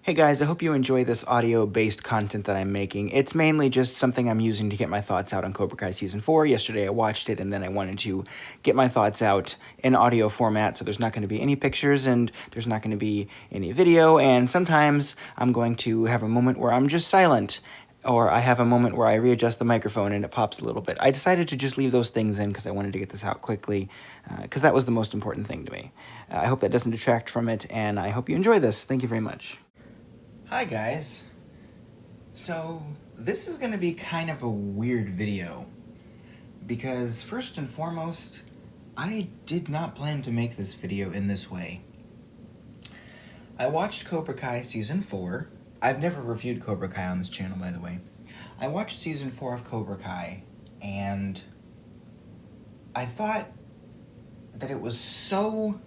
Hey guys, I hope you enjoy this audio-based content that I'm making. It's mainly just something I'm using to get my thoughts out on Cobra Kai Season 4. Yesterday I watched it, and then I wanted to get my thoughts out in audio format, so there's not going to be any pictures, and there's not going to be any video, and sometimes I'm going to have a moment where I'm just silent, or I have a moment where I readjust the microphone and it pops a little bit. I decided to just leave those things in because I wanted to get this out quickly, because that was the most important thing to me. I hope that doesn't detract from it, and I hope you enjoy this. Thank you very much. Hi guys. So this is going to be kind of a weird video because first and foremost, I did not plan to make this video in this way. I watched Cobra Kai Season 4. I've never reviewed Cobra Kai on this channel, by the way. I watched Season 4 of Cobra Kai, and I thought that it was so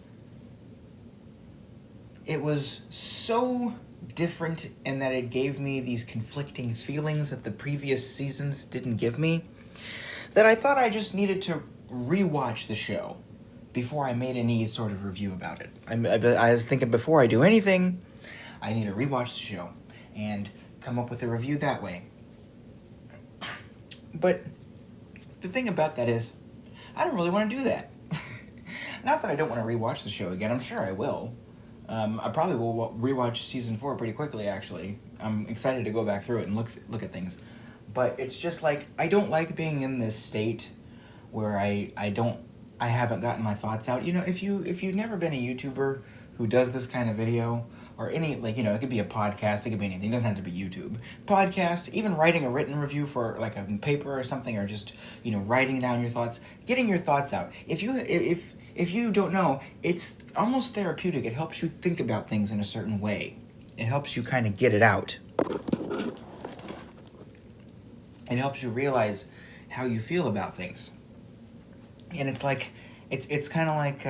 different in that it gave me these conflicting feelings that the previous seasons didn't give me, that I thought I just needed to rewatch the show before I made any sort of review about it. I was thinking before I do anything, I need to rewatch the show and come up with a review that way. But the thing about that is, I don't really want to do that. Not that I don't want to rewatch the show again, I'm sure I will. I probably will rewatch Season 4 pretty quickly, actually. I'm excited to go back through it and look at things. But it's just like, I don't like being in this state where I haven't gotten my thoughts out. You know, if you've never been a YouTuber who does this kind of video, or any, like, you know, it could be a podcast, it could be anything, it doesn't have to be YouTube. Podcast, even writing a written review for, like, a paper or something, or just, you know, writing down your thoughts, getting your thoughts out. If you don't know, it's almost therapeutic. It helps you think about things in a certain way. It helps you kind of get it out. It helps you realize how you feel about things. And it's like, it's kind of like,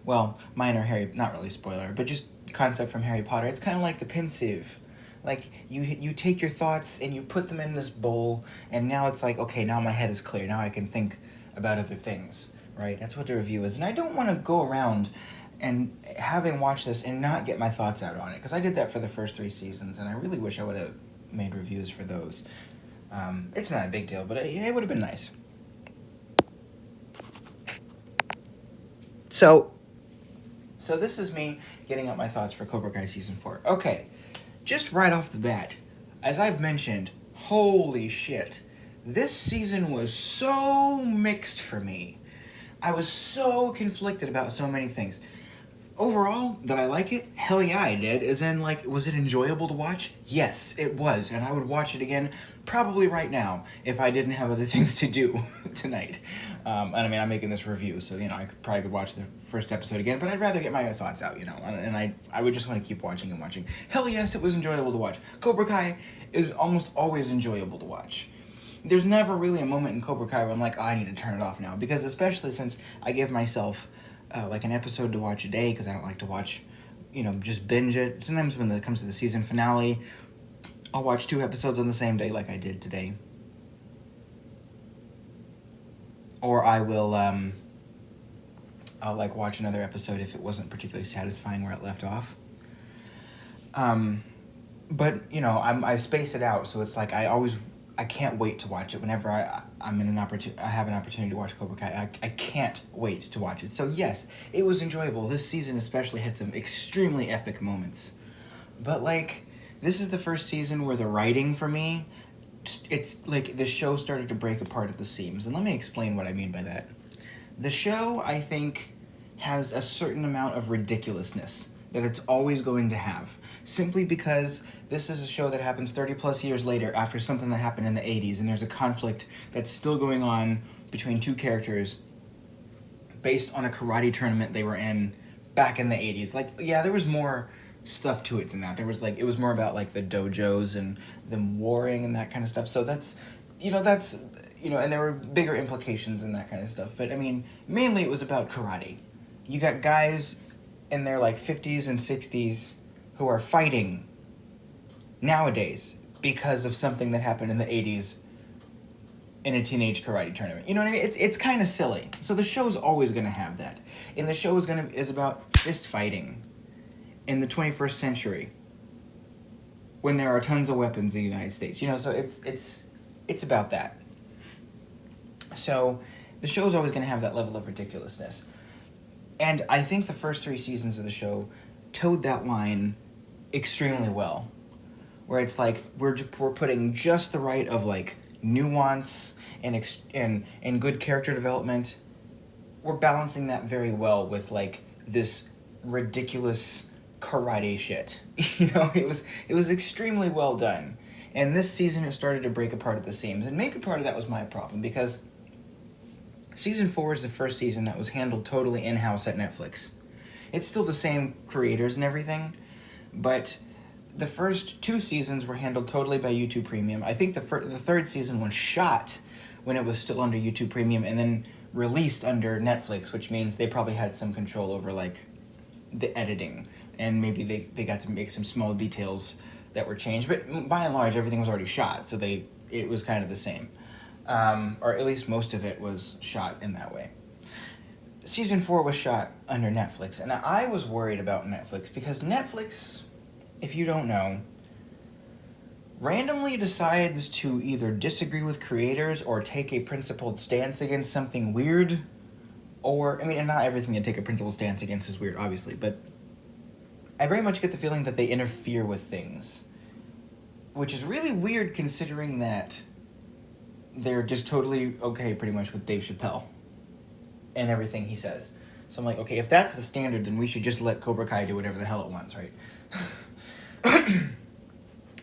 well, minor Harry, not really spoiler, but just concept from Harry Potter. It's kind of like the pensieve. Like, you take your thoughts and you put them in this bowl, and now it's like, okay, now my head is clear. Now I can think about other things. Right, that's what the review is. And I don't want to go around and having watched this and not get my thoughts out on it, because I did that for the first 3 seasons, and I really wish I would have made reviews for those. It's not a big deal, but it would have been nice. So this is me getting out my thoughts for Cobra Kai Season 4. Okay, just right off the bat, as I've mentioned, holy shit, this season was so mixed for me. I was so conflicted about so many things. Overall, did I like it? Hell yeah, I did. As in, like, was it enjoyable to watch? Yes, it was. And I would watch it again probably right now if I didn't have other things to do tonight. And I mean, I'm making this review, so, you know, I probably could watch the first episode again, but I'd rather get my thoughts out, you know. And I would just want to keep watching and watching. Hell yes, it was enjoyable to watch. Cobra Kai is almost always enjoyable to watch. There's never really a moment in Cobra Kai where I'm like, oh, I need to turn it off now. Because especially since I give myself like an episode to watch a day, because I don't like to watch, you know, just binge it. Sometimes when it comes to the season finale, I'll watch 2 episodes on the same day like I did today. Or I will, I'll like watch another episode if it wasn't particularly satisfying where it left off. But, you know, I space it out, so it's like I can't wait to watch it. Whenever I have an opportunity to watch Cobra Kai, I can't wait to watch it. So yes, it was enjoyable. This season especially had some extremely epic moments. But like, this is the first season where the writing for me, it's like the show started to break apart at the seams. And let me explain what I mean by that. The show, I think, has a certain amount of ridiculousness that it's always going to have, simply because this is a show that happens 30 plus years later after something that happened in the 80s, and there's a conflict that's still going on between 2 characters based on a karate tournament they were in back in the 80s. Like, yeah, there was more stuff to it than that. There was like, it was more about like the dojos and them warring and that kind of stuff. So that's, and there were bigger implications and that kind of stuff. But I mean, mainly it was about karate. You got guys in their like 50s and 60s who are fighting nowadays because of something that happened in the 80s in a teenage karate tournament. You know what I mean? It's kind of silly. So the show's always going to have that. And the show is about fist fighting in the 21st century. when there are tons of weapons in the United States. You know, so it's about that. So the show is always going to have that level of ridiculousness. And I think the first 3 seasons of the show towed that line extremely well. Where it's like, we're putting just the right of, like, nuance and good character development. We're balancing that very well with, like, this ridiculous karate shit. You know, it was extremely well done. And this season it started to break apart at the seams. And maybe part of that was my problem, because Season 4 is the first season that was handled totally in-house at Netflix. It's still the same creators and everything, but the first 2 seasons were handled totally by YouTube Premium. I think the third season was shot when it was still under YouTube Premium and then released under Netflix, which means they probably had some control over, like, the editing, and maybe they got to make some small details that were changed. But by and large, everything was already shot, so it was kind of the same. Or at least most of it was shot in that way. Season 4 was shot under Netflix, and I was worried about Netflix because Netflix, if you don't know, randomly decides to either disagree with creators or take a principled stance against something weird, or, I mean, and not everything they take a principled stance against is weird, obviously, but I very much get the feeling that they interfere with things, which is really weird considering that they're just totally okay pretty much with Dave Chappelle and everything he says. So I'm like, okay, if that's the standard, then we should just let Cobra Kai do whatever the hell it wants, right?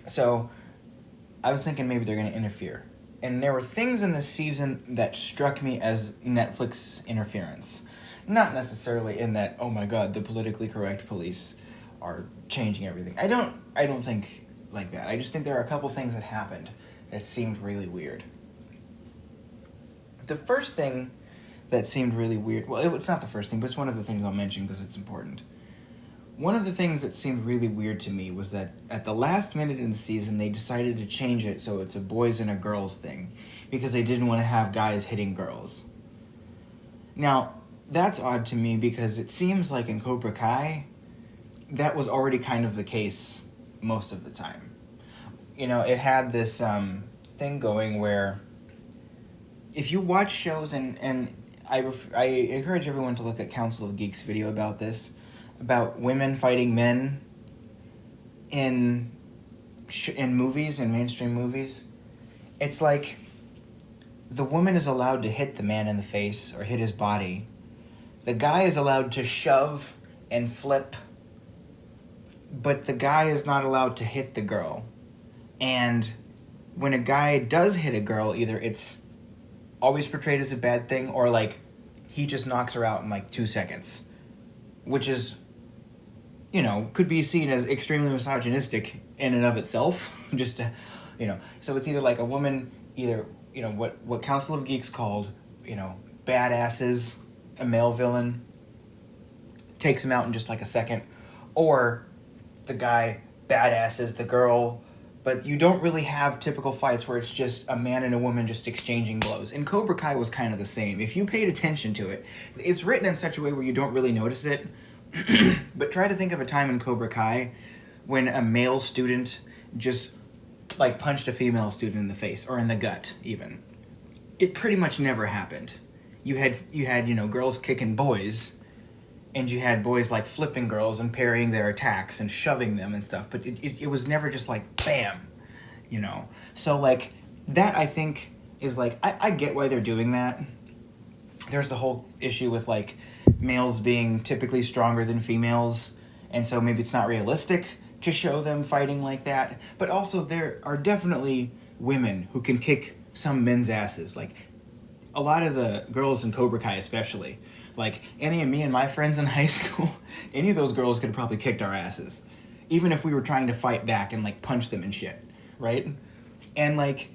So I was thinking maybe they're going to interfere. And there were things in this season that struck me as Netflix interference. Not necessarily in that, oh my god, the politically correct police are changing everything. I don't think like that. I just think there are a couple things that happened that seemed really weird. The first thing that seemed really weird, well, it's not the first thing, but it's one of the things I'll mention because it's important. One of the things that seemed really weird to me was that at the last minute in the season, they decided to change it so it's a boys and a girls thing because they didn't want to have guys hitting girls. Now, that's odd to me because it seems like in Cobra Kai, that was already kind of the case most of the time. You know, it had this thing going where if you watch shows, and I encourage everyone to look at Council of Geeks' video about this, about women fighting men in movies, in mainstream movies. It's like the woman is allowed to hit the man in the face or hit his body. The guy is allowed to shove and flip, but the guy is not allowed to hit the girl. And when a guy does hit a girl, either it's always portrayed as a bad thing, or like he just knocks her out in like 2 seconds, which is, you know, could be seen as extremely misogynistic in and of itself. Just to, you know, so it's either like a woman, either, you know, what Council of Geeks called, you know, badasses a male villain, takes him out in just like a second, or the guy badasses the girl. But you don't really have typical fights where it's just a man and a woman just exchanging blows. And Cobra Kai was kind of the same. If you paid attention to it, it's written in such a way where you don't really notice it. But try to think of a time in Cobra Kai when a male student just like punched a female student in the face or in the gut even. It pretty much never happened. You had, you know, girls kicking boys, and you had boys like flipping girls and parrying their attacks and shoving them and stuff, but it was never just like bam, you know. So like that, I think, is like, I get why they're doing that. There's the whole issue with like males being typically stronger than females, and so maybe it's not realistic to show them fighting like that. But also there are definitely women who can kick some men's asses. Like a lot of the girls in Cobra Kai especially, like any of me and my friends in high school, any of those girls could have probably kicked our asses, even if we were trying to fight back and like punch them and shit, right? And like,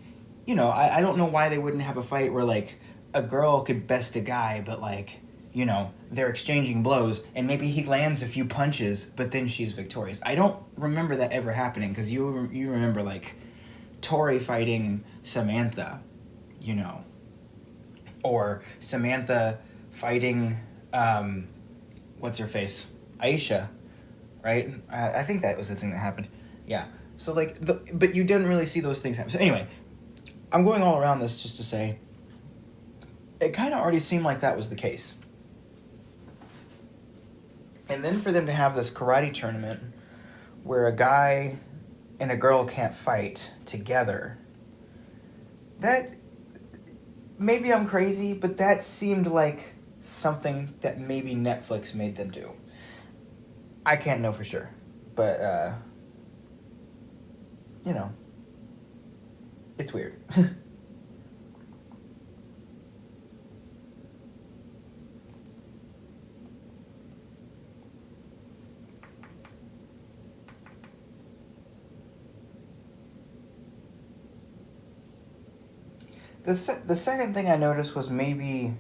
you know, I don't know why they wouldn't have a fight where like a girl could best a guy, but like, you know, they're exchanging blows and maybe he lands a few punches, but then she's victorious. I don't remember that ever happening, because you remember like Tori fighting Samantha, you know, or Samantha fighting, what's her face? Aisha, right? I think that was the thing that happened. Yeah. So like, but you didn't really see those things happen. So anyway, I'm going all around this just to say, it kind of already seemed like that was the case. And then for them to have this karate tournament where a guy and a girl can't fight together, that, maybe I'm crazy, but that seemed like something that maybe Netflix made them do. I can't know for sure, but, you know, it's weird. The second thing I noticed was maybe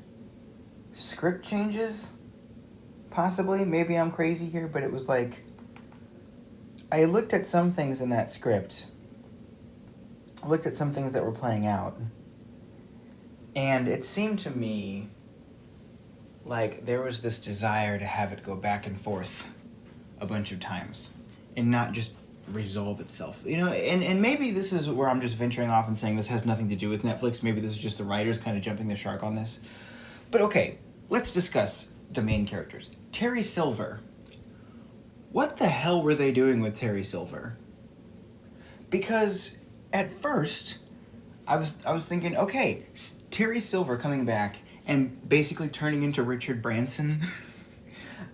script changes, possibly. Maybe I'm crazy here, but it was like, I looked at some things in that script. I looked at some things that were playing out, and it seemed to me like there was this desire to have it go back and forth a bunch of times and not just resolve itself. You know, and maybe this is where I'm just venturing off and saying this has nothing to do with Netflix. Maybe this is just the writers kind of jumping the shark on this. But okay, let's discuss the main characters. Terry Silver. What the hell were they doing with Terry Silver? Because at first, I was thinking, okay, Terry Silver coming back and basically turning into Richard Branson.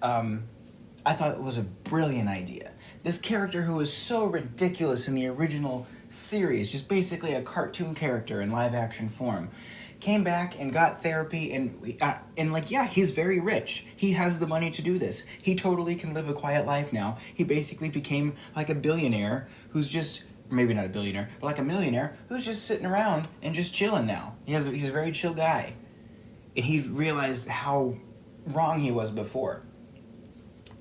I thought it was a brilliant idea. This character who was so ridiculous in the original series, just basically a cartoon character in live action form, came back and got therapy and like, yeah, he's very rich. He has the money to do this. He totally can live a quiet life now. He basically became like a billionaire who's just, maybe not a billionaire, but like a millionaire who's just sitting around and just chilling now. He's a very chill guy. And he realized how wrong he was before.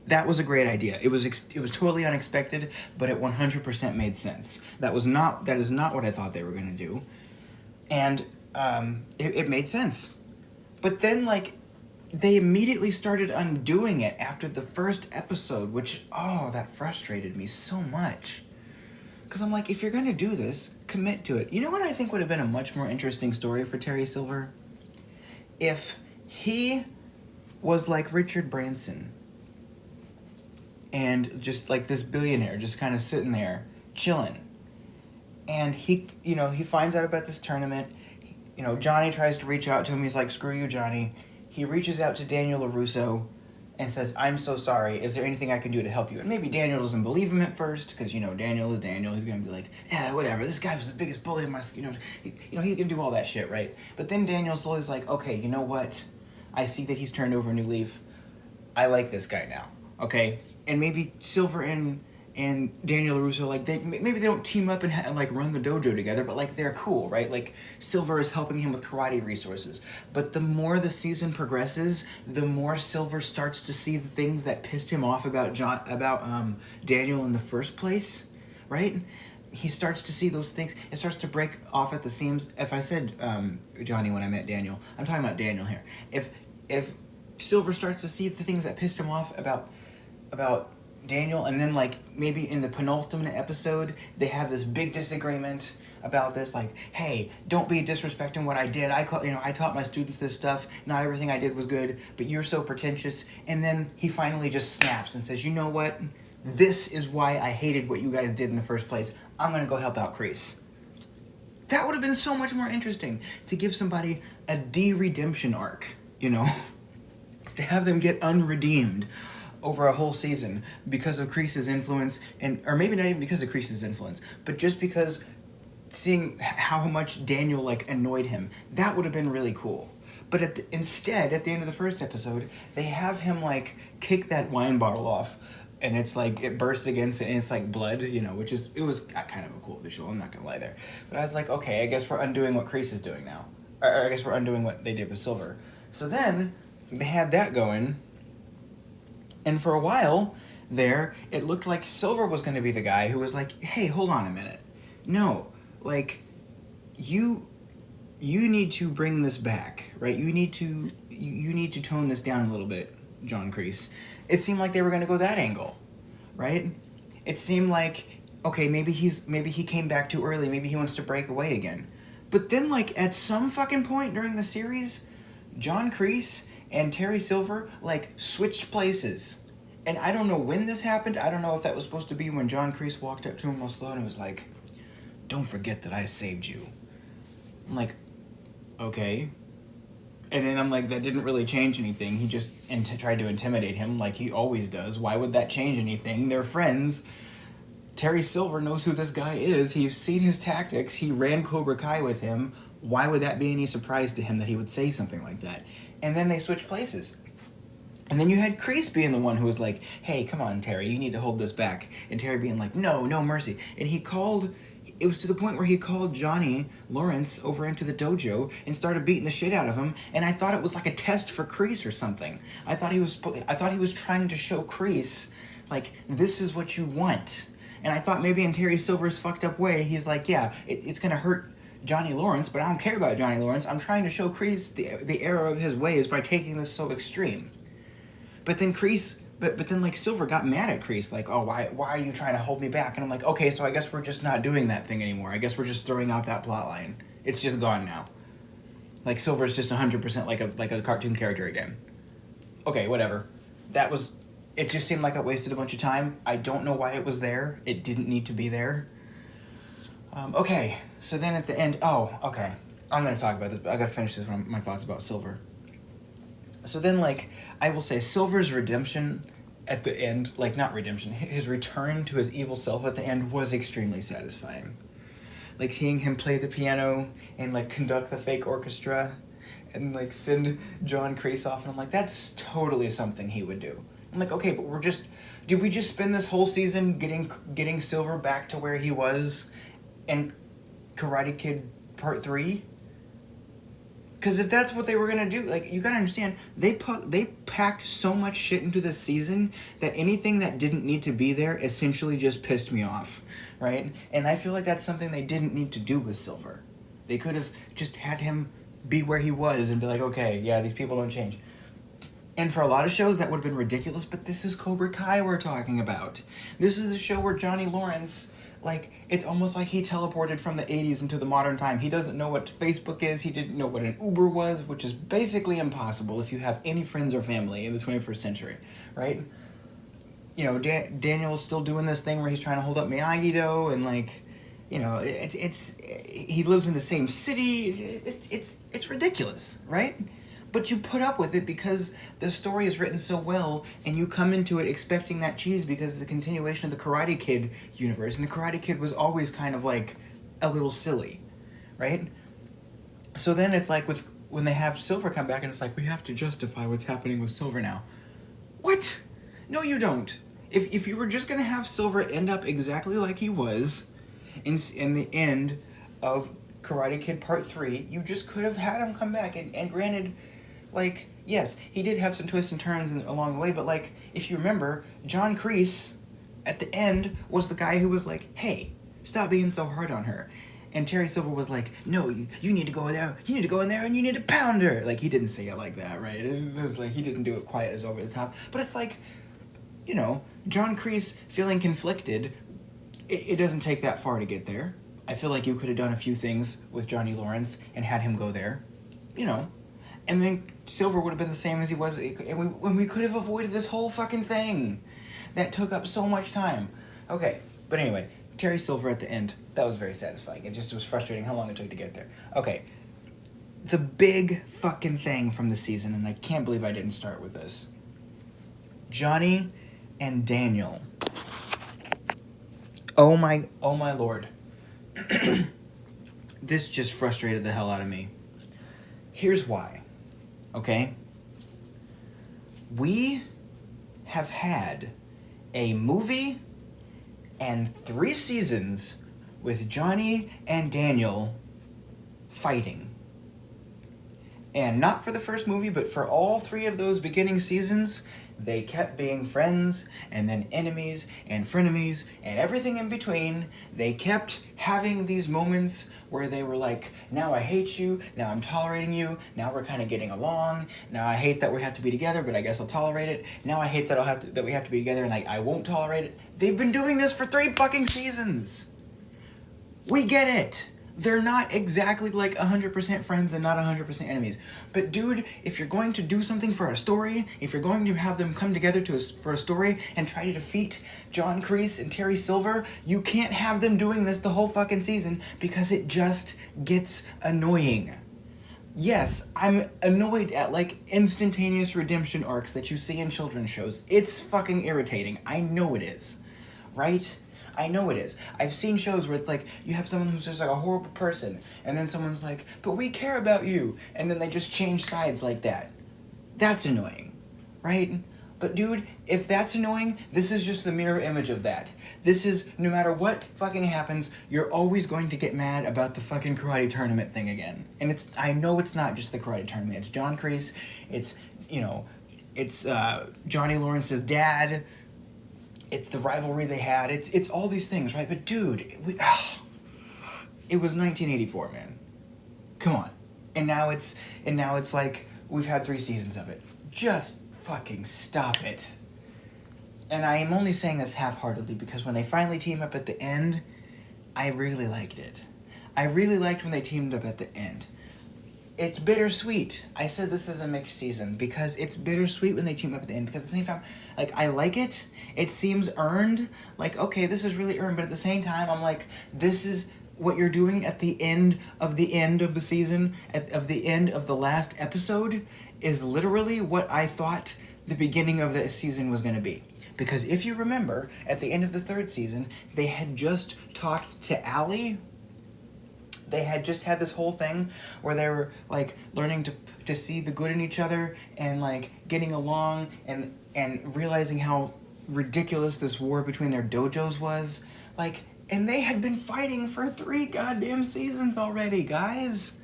That was a great idea. It was totally unexpected, but it 100% made sense. That is not what I thought they were going to do. And it made sense. But then, like, they immediately started undoing it after the first episode, which, that frustrated me so much. Because I'm like, if you're going to do this, commit to it. You know what I think would have been a much more interesting story for Terry Silver? If he was like Richard Branson and just like this billionaire just kind of sitting there chilling, and he finds out about this tournament. Johnny tries to reach out to him. He's like, screw you, Johnny. He reaches out to Daniel LaRusso and says, I'm so sorry. Is there anything I can do to help you? And maybe Daniel doesn't believe him at first because, Daniel is Daniel. He's going to be like, yeah, whatever. This guy was the biggest bully in my, he can do all that shit, right? But then Daniel slowly is like, okay, you know what? I see that he's turned over a new leaf. I like this guy now, okay? And maybe Silver and Daniel LaRusso, like, maybe they don't team up and like run the dojo together, but like they're cool, right? Like Silver is helping him with karate resources. But the more the season progresses, the more Silver starts to see the things that pissed him off about Daniel in the first place, right? He starts to see those things. It starts to break off at the seams. If I said Johnny when I met Daniel, I'm talking about Daniel here. If Silver starts to see the things that pissed him off about Daniel, and then like maybe in the penultimate episode they have this big disagreement about this, like, hey, don't be disrespecting what I did. I taught my students this stuff. Not everything I did was good, but you're so pretentious. And then he finally just snaps and says, you know what? This is why I hated what you guys did in the first place. I'm gonna go help out Kreese. That would have been so much more interesting to give somebody a de-redemption arc, to have them get unredeemed over a whole season because of Kreese's influence, or maybe not even because of Kreese's influence, but just because seeing how much Daniel like annoyed him. That would have been really cool. But instead, at the end of the first episode, they have him like kick that wine bottle off, and it's like it bursts against it, and it's like blood, it was kind of a cool visual. I'm not gonna lie there. But I was like, okay, I guess we're undoing what Kreese is doing now, or I guess we're undoing what they did with Silver. So then they had that going. And for a while there, it looked like Silver was going to be the guy who was like, hey, hold on a minute. No, like, you need to bring this back, right? You need to tone this down a little bit, John Kreese. It seemed like they were going to go that angle, right? It seemed like okay, maybe he came back too early, maybe he wants to break away again. But then, like, at some fucking point during the series, John Kreese and Terry Silver, like, switched places. And I don't know when this happened. I don't know if that was supposed to be when John Kreese walked up to him real slow and was like, "Don't forget that I saved you." I'm like, okay. And then I'm like, that didn't really change anything. He just tried to intimidate him like he always does. Why would that change anything? They're friends. Terry Silver knows who this guy is. He's seen his tactics. He ran Cobra Kai with him. Why would that be any surprise to him that he would say something like that? And then they switched places. And then you had Kreese being the one who was like, "Hey, come on, Terry, you need to hold this back." And Terry being like, "No, no mercy." And it was to the point where he called Johnny Lawrence over into the dojo and started beating the shit out of him. And I thought it was like a test for Kreese or something. I thought he was trying to show Kreese, like, this is what you want. And I thought maybe in Terry Silver's fucked up way, he's like, yeah, it's gonna hurt Johnny Lawrence, but I don't care about Johnny Lawrence. I'm trying to show Kreese the error of his ways by taking this so extreme. But then like Silver got mad at Kreese, like, "Oh, why are you trying to hold me back?" And I'm like, okay, so I guess we're just not doing that thing anymore. I guess we're just throwing out that plot line. It's just gone now. Like, Silver's just 100% like a cartoon character again. Okay, whatever. It just seemed like it wasted a bunch of time. I don't know why it was there. It didn't need to be there. Okay, so then at the end, okay. I'm going to talk about this, but I got to finish this my thoughts about Silver. So then, like, I will say Silver's redemption at the end, like, not redemption, his return to his evil self at the end was extremely satisfying. Like, seeing him play the piano and, like, conduct the fake orchestra and, like, send John Kreese off, and I'm like, that's totally something he would do. I'm like, okay, but did we just spend this whole season getting Silver back to where he was in Karate Kid Part 3? Because if that's what they were gonna do, like, you gotta understand, they packed so much shit into this season that anything that didn't need to be there essentially just pissed me off, right? And I feel like that's something they didn't need to do with Silver. They could have just had him be where he was and be like, okay, yeah, these people don't change. And for a lot of shows, that would have been ridiculous, but this is Cobra Kai we're talking about. This is the show where Johnny Lawrence, like, it's almost like he teleported from the 80s into the modern time. He doesn't know what Facebook is. He didn't know what an Uber was, which is basically impossible if you have any friends or family in the 21st century, right? You know, Daniel's still doing this thing where he's trying to hold up Miyagi-Do, and, like, you know, he lives in the same city. It's ridiculous, right? But you put up with it because the story is written so well, and you come into it expecting that cheese because it's a continuation of the Karate Kid universe, and the Karate Kid was always kind of like a little silly, right? So then it's like when they have Silver come back, and it's like, we have to justify what's happening with Silver now. What? No, you don't. If you were just gonna have Silver end up exactly like he was in the end of Karate Kid Part 3, you just could have had him come back, and granted, like, yes, he did have some twists and turns along the way, but, like, if you remember, John Kreese, at the end, was the guy who was like, "Hey, stop being so hard on her." And Terry Silver was like, "No, you need to go in there, and you need to pound her." Like, he didn't say it like that, right? It was like, he didn't do it quite as over the top. But it's like, you know, John Kreese feeling conflicted, it doesn't take that far to get there. I feel like you could have done a few things with Johnny Lawrence and had him go there, you know. And then Silver would have been the same as he was, and we could have avoided this whole fucking thing that took up so much time. Okay, but anyway, Terry Silver at the end, that was very satisfying. It just was frustrating how long it took to get there. Okay, the big fucking thing from the season, and I can't believe I didn't start with this. Johnny and Daniel. Oh my lord. This just frustrated the hell out of me. Here's why. Okay? We have had a movie and 3 seasons with Johnny and Daniel fighting. And not for the first movie, but for all 3 of those beginning seasons, they kept being friends, and then enemies, and frenemies, and everything in between. They kept having these moments where they were like, now I hate you, now I'm tolerating you, now we're kind of getting along, now I hate that we have to be together, but I guess I'll tolerate it, now I hate that we have to be together, and I won't tolerate it. They've been doing this for 3 fucking seasons. We get it. They're not exactly like 100% friends and not 100% enemies. But dude, if you're going to do something for a story, if you're going to have them come together for a story and try to defeat John Kreese and Terry Silver, you can't have them doing this the whole fucking season because it just gets annoying. Yes, I'm annoyed at like instantaneous redemption arcs that you see in children's shows. It's fucking irritating. I know it is. Right? I know it is. I've seen shows where it's like, you have someone who's just like a horrible person, and then someone's like, but we care about you, and then they just change sides like that. That's annoying, right? But dude, if that's annoying, this is just the mirror image of that. This is, no matter what fucking happens, you're always going to get mad about the fucking karate tournament thing again. And it's, I know it's not just the karate tournament. It's John Kreese, it's, you know, it's Johnny Lawrence's dad, it's the rivalry they had. It's all these things, right? But dude, it was 1984, man. Come on. And now it's like we've had 3 seasons of it. Just fucking stop it. And I am only saying this half-heartedly because when they finally team up at the end, I really liked it. I really liked when they teamed up at the end. It's bittersweet. I said this is a mixed season because it's bittersweet when they team up at the end, because at the same time, like, I like it. It seems earned. Like, okay, this is really earned, but at the same time, I'm like, this is what you're doing at the end of the season, of the end of the last episode, is literally what I thought the beginning of the season was going to be. Because if you remember, at the end of the 3rd season, they had just talked to Allie. They had just had this whole thing where they were like learning to see the good in each other and like getting along and realizing how ridiculous this war between their dojos was. Like, and they had been fighting for 3 goddamn seasons already, guys.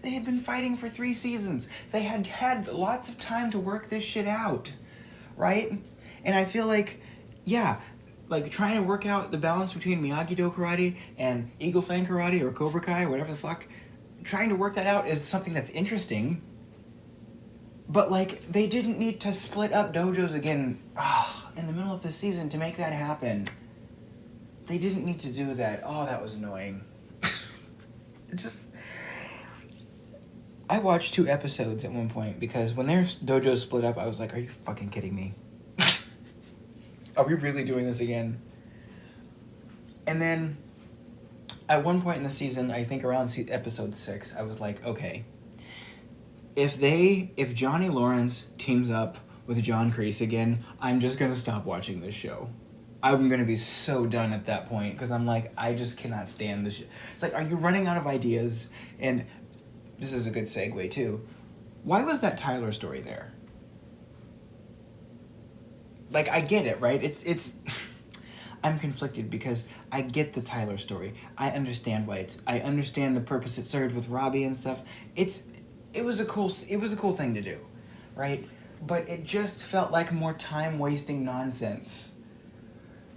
They had been fighting for 3 seasons. They had had lots of time to work this shit out, right? And I feel like, yeah, like trying to work out the balance between Miyagi-Do karate and Eagle Fang karate or Cobra Kai, whatever the fuck, trying to work that out is something that's interesting. But like, they didn't need to split up dojos again in the middle of the season to make that happen. They didn't need to do that. Oh, that was annoying. I watched 2 episodes at one point because when their dojos split up, I was like, are you fucking kidding me? Are we really doing this again? And then, at one point in the season, I think around episode 6, I was like, okay, if Johnny Lawrence teams up with John Kreese again, I'm just gonna stop watching this show. I'm gonna be so done at that point, because I'm like, I just cannot stand this shit. It's like, are you running out of ideas? And this is a good segue, too. Why was that Tyler story there? Like, I get it, right? It's I'm conflicted because I get the Tyler story. I understand why I understand the purpose it served with Robbie and stuff. It was a cool thing to do, right? But it just felt like more time-wasting nonsense,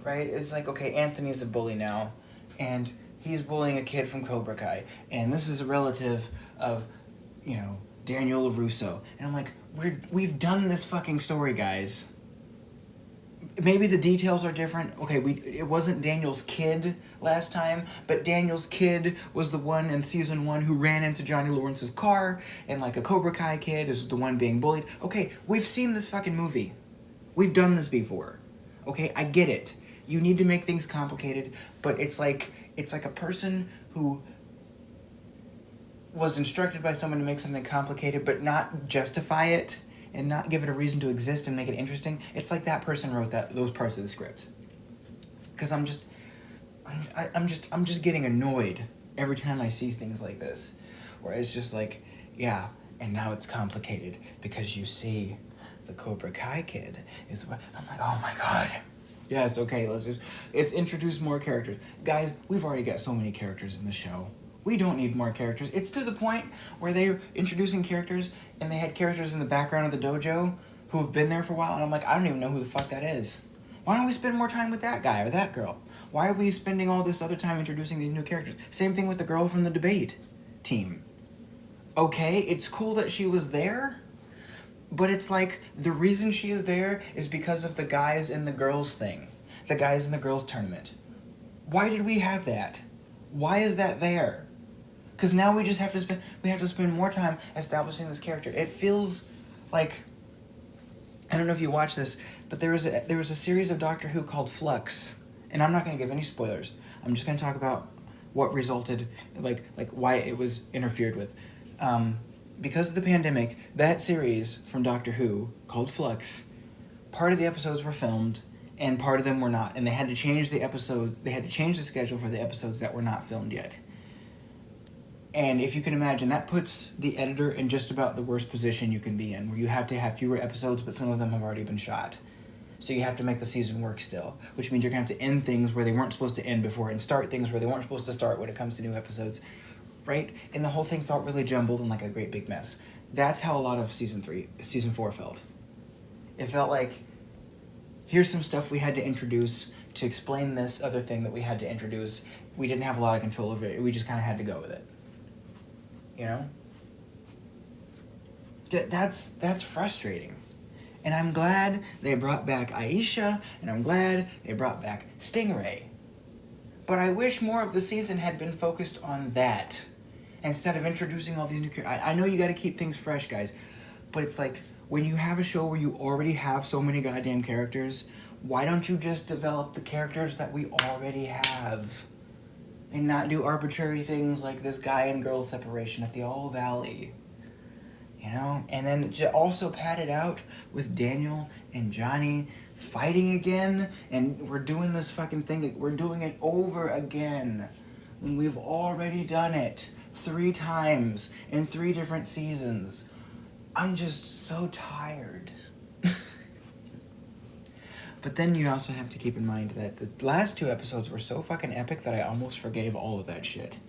right? It's like, okay, Anthony's a bully now, and he's bullying a kid from Cobra Kai, and this is a relative of, you know, Daniel LaRusso. And I'm like, we've done this fucking story, guys. Maybe the details are different. Okay, it wasn't Daniel's kid last time, but Daniel's kid was the one in season 1 who ran into Johnny Lawrence's car, and like a Cobra Kai kid is the one being bullied. Okay, we've seen this fucking movie. We've done this before. Okay, I get it. You need to make things complicated, but it's like a person who was instructed by someone to make something complicated, but not justify it and not give it a reason to exist and make it interesting. It's like that person wrote those parts of the script. Because I'm just getting annoyed every time I see things like this, where it's just like, yeah, and now it's complicated because you see the Cobra Kai kid is what I'm like, oh my god. Yes, okay, let's introduce more characters. Guys, we've already got so many characters in the show. We don't need more characters. It's to the point where they're introducing characters, and they had characters in the background of the dojo who have been there for a while, and I'm like, I don't even know who the fuck that is. Why don't we spend more time with that guy or that girl? Why are we spending all this other time introducing these new characters? Same thing with the girl from the debate team. Okay, it's cool that she was there, but it's like, the reason she is there is because of the guys and the girls thing. the guys in the girls tournament. Why did we have that? Why is that there? Because now we just have to spend more time establishing this character. It feels like, I don't know if you watch this, but there was a series of Doctor Who called Flux, and I'm not going to give any spoilers. I'm just going to talk about what resulted, like why it was interfered with. Because of the pandemic, that series from Doctor Who called Flux, part of the episodes were filmed and part of them were not, and they had to change the schedule for the episodes that were not filmed yet. And if you can imagine, that puts the editor in just about the worst position you can be in, where you have to have fewer episodes, but some of them have already been shot. So you have to make the season work still, which means you're going to have to end things where they weren't supposed to end before and start things where they weren't supposed to start when it comes to new episodes, right? And the whole thing felt really jumbled and like a great big mess. That's how a lot of season 4 felt. It felt like, here's some stuff we had to introduce to explain this other thing that we had to introduce. We didn't have a lot of control over it. We just kind of had to go with it. You know? That's frustrating. And I'm glad they brought back Aisha, and I'm glad they brought back Stingray. But I wish more of the season had been focused on that, instead of introducing all these new characters. I know you gotta keep things fresh, guys, but it's like, when you have a show where you already have so many goddamn characters, why don't you just develop the characters that we already have? And not do arbitrary things like this guy and girl separation at the All Valley. You know? And then also pad it out with Daniel and Johnny fighting again. And we're doing this fucking thing. We're doing it over again. When we've already done it 3 times in 3 different seasons. I'm just so tired. But then you also have to keep in mind that the last 2 episodes were so fucking epic that I almost forgave all of that shit.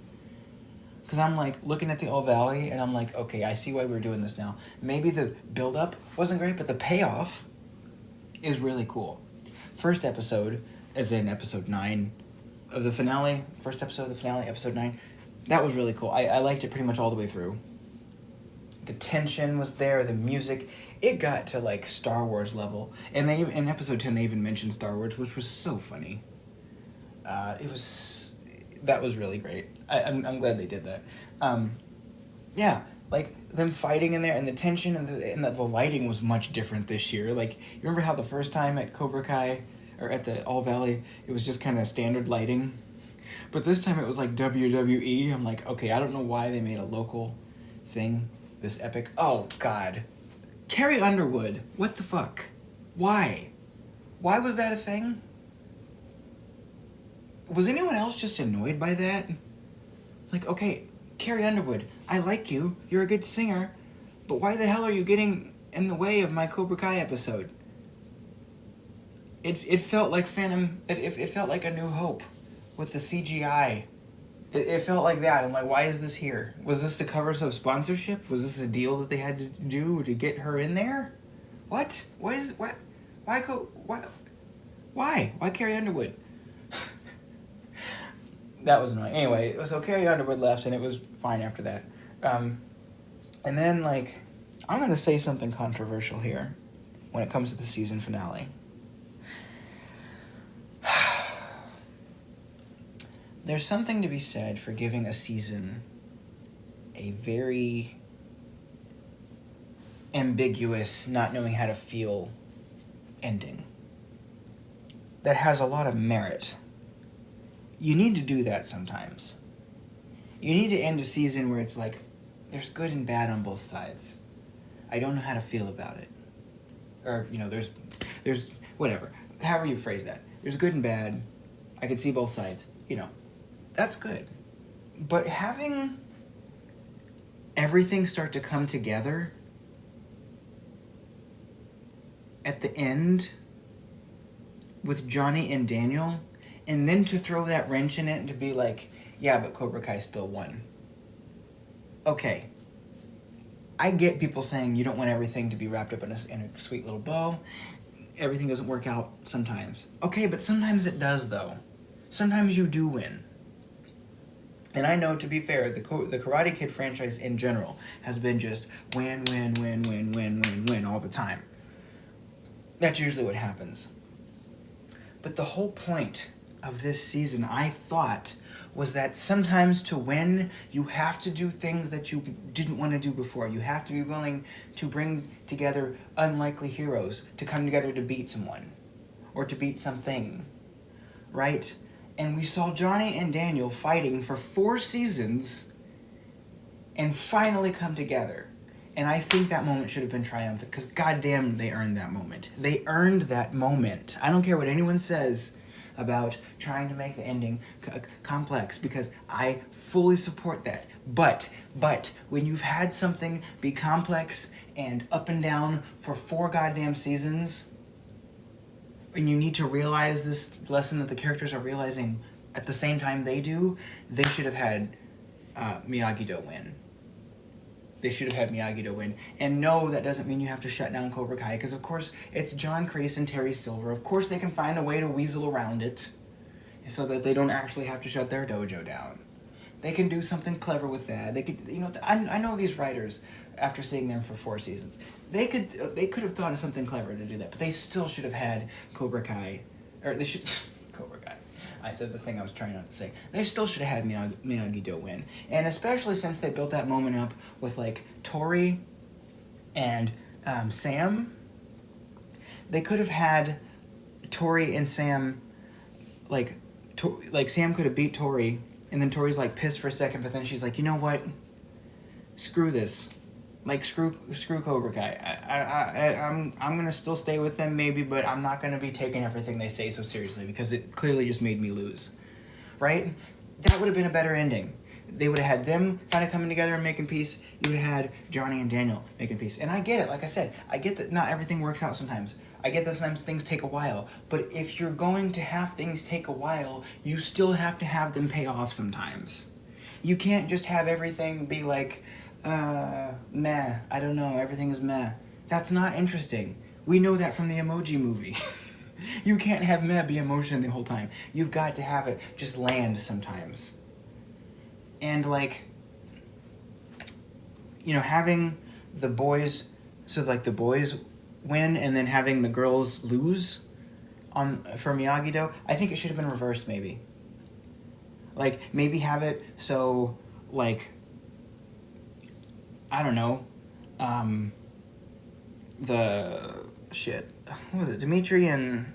Because I'm like looking at the All Valley and I'm like, okay, I see why we're doing this now. Maybe the build-up wasn't great, but the payoff is really cool. First episode, as in episode 9 of the finale, first episode of the finale, episode 9, that was really cool. I liked it pretty much all the way through. The tension was there, the music. It got to like Star Wars level. And they in episode 10 they even mentioned Star Wars, which was so funny. That was really great. I'm glad they did that. Yeah, like them fighting in there and the tension and the lighting was much different this year. Like, you remember how the first time at Cobra Kai or at the All Valley, it was just kind of standard lighting? But this time it was like WWE. I'm like, okay, I don't know why they made a local thing this epic. Oh, God. Carrie Underwood. What the fuck? Why? Why was that a thing? Was anyone else just annoyed by that? Like, okay, Carrie Underwood, I like you. You're a good singer. But why the hell are you getting in the way of my Cobra Kai episode? It felt like it felt like A New Hope with the CGI. It felt like that. I'm like, why is this here? Was this to cover some sponsorship? Was this a deal that they had to do to get her in there? What? Why? Why Carrie Underwood? That was annoying. Anyway, so Carrie Underwood left, and it was fine after that. And then, like, I'm going to say something controversial here when it comes to the season finale. There's something to be said for giving a season a very ambiguous, not knowing how to feel ending that has a lot of merit. You need to do that sometimes. You need to end a season where it's like, there's good and bad on both sides. I don't know how to feel about it. Or, you know, there's whatever. However you phrase that. There's good and bad. I can see both sides. You know, that's good. But having everything start to come together at the end with Johnny and Daniel, and then to throw that wrench in it and to be like, yeah, but Cobra Kai still won. Okay. I get people saying you don't want everything to be wrapped up in a sweet little bow. Everything doesn't work out sometimes. Okay, but sometimes it does, though. Sometimes you do win. And I know, to be fair, the Karate Kid franchise in general has been just win all the time. That's usually what happens. But the whole point of this season, I thought, was that sometimes to win, you have to do things that you didn't want to do before. You have to be willing to bring together unlikely heroes to come together to beat someone or to beat something, right? And we saw Johnny and Daniel fighting for 4 seasons and finally come together. And I think that moment should have been triumphant because goddamn, they earned that moment. They earned that moment. I don't care what anyone says about trying to make the ending complex because I fully support that. But when you've had something be complex and up and down for 4 goddamn seasons, and you need to realize this lesson that the characters are realizing at the same time they do, they should have had Miyagi-Do win. They should have had Miyagi-Do win. And no, that doesn't mean you have to shut down Cobra Kai, because of course it's John Kreese and Terry Silver. Of course they can find a way to weasel around it so that they don't actually have to shut their dojo down. They can do something clever with that. They could, I know these writers, after seeing them for 4 seasons, they could have thought of something clever to do that, but they still should have had Cobra Kai, or they should, Cobra Kai. I said the thing I was trying not to say. They still should have had Miyagi-Do win. And especially since they built that moment up with, like, Tori and Sam. They could have had Tori and Sam, like Sam could have beat Tori, and then Tori's, like, pissed for a second, but then she's like, you know what? Screw this. Like, screw Cobra Kai. I'm gonna still stay with them maybe, but I'm not gonna be taking everything they say so seriously because it clearly just made me lose, right? That would have been a better ending. They would have had them kind of coming together and making peace. You would have had Johnny and Daniel making peace. And I get it, like I said, I get that not everything works out sometimes. I get that sometimes things take a while, but if you're going to have things take a while, you still have to have them pay off sometimes. You can't just have everything be like, meh, I don't know, everything is meh. That's not interesting. We know that from the Emoji Movie. You can't have meh be emotion the whole time. You've got to have it just land sometimes. And like, having the boys, so like the boys win and then having the girls lose for Miyagi-Do, I think it should have been reversed maybe. Like, maybe have it so, like, I don't know, what was it, Dimitri and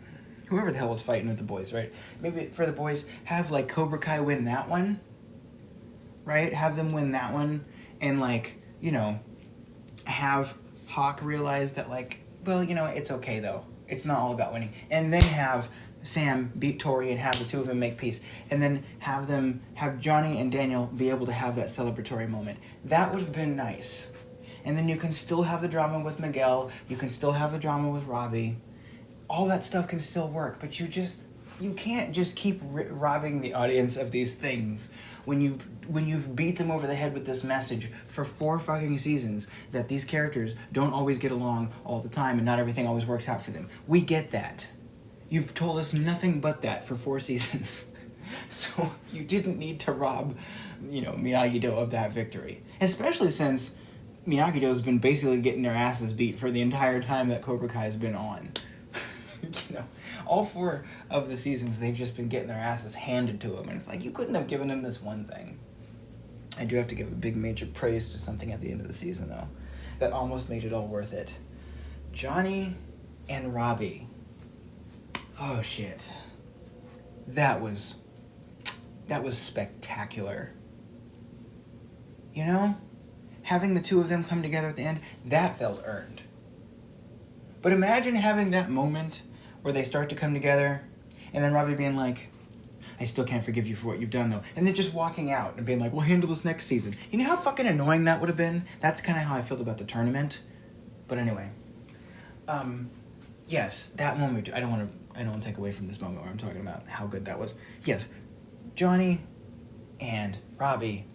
whoever the hell was fighting with the boys, right? Maybe for the boys, have, like, Cobra Kai win that one, right? Have them win that one, and, like, have Hawk realize that, like, well, it's okay, though. It's not all about winning. And then have Sam beat Tori and have the two of them make peace. And then have Johnny and Daniel be able to have that celebratory moment. That would have been nice. And then you can still have the drama with Miguel. You can still have the drama with Robbie. All that stuff can still work. But you can't just keep robbing the audience of these things when you've beat them over the head with this message for 4 fucking seasons that these characters don't always get along all the time and not everything always works out for them. We get that. You've told us nothing but that for 4 seasons. So you didn't need to rob, Miyagi-Do of that victory. Especially since Miyagi-Do's been basically getting their asses beat for the entire time that Cobra Kai has been on. All 4 of the seasons, they've just been getting their asses handed to them. And it's like, you couldn't have given them this one thing. I do have to give a big major praise to something at the end of the season, though. That almost made it all worth it. Johnny and Robbie. Oh, shit. That was spectacular. Having the two of them come together at the end, that felt earned. But imagine having that moment where they start to come together, and then Robbie being like, I still can't forgive you for what you've done, though. And then just walking out and being like, we'll handle this next season. You know how fucking annoying that would have been? That's kind of how I felt about the tournament. But anyway. Yes, that moment, I don't want to take away from this moment where I'm talking about how good that was. Yes, Johnny and Robbie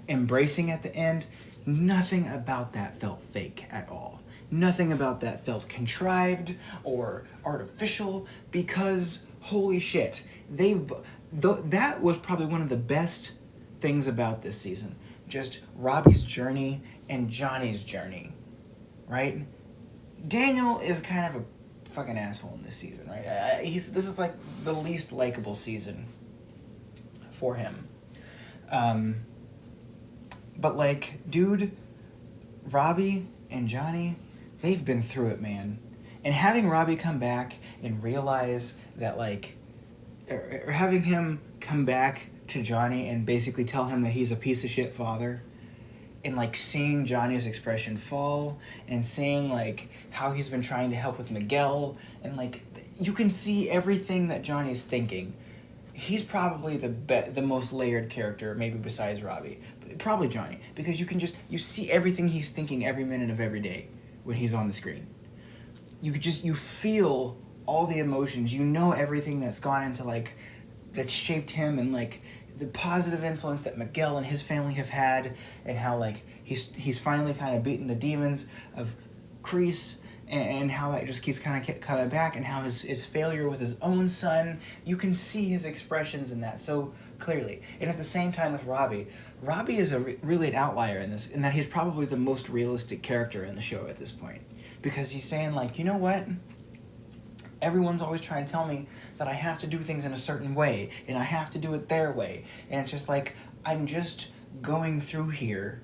embracing at the end, nothing about that felt fake at all. Nothing about that felt contrived or artificial because, holy shit, that was probably one of the best things about this season. Just Robbie's journey and Johnny's journey, right? Daniel is kind of a fucking asshole in this season, right? This is like the least likable season for him. But like, dude, Robbie and Johnny, they've been through it, man. And having Robbie come back and realize that, like, or having him come back to Johnny and basically tell him that he's a piece of shit father, and like seeing Johnny's expression fall and seeing like how he's been trying to help with Miguel, and like you can see everything that Johnny's thinking. He's probably the most layered character, maybe besides Robbie, but probably Johnny, because you see everything he's thinking every minute of every day when he's on the screen. You feel all the emotions, you know everything that's gone into like that shaped him, and like the positive influence that Miguel and his family have had, and how like he's finally kind of beaten the demons of Kreese, and how that just keeps kind of coming back, and how his failure with his own son, you can see his expressions in that so clearly. And at the same time with Robbie is really an outlier in this, in that he's probably the most realistic character in the show at this point, because he's saying like, you know what, everyone's always trying to tell me that I have to do things in a certain way, and I have to do it their way, and it's just like, I'm just going through here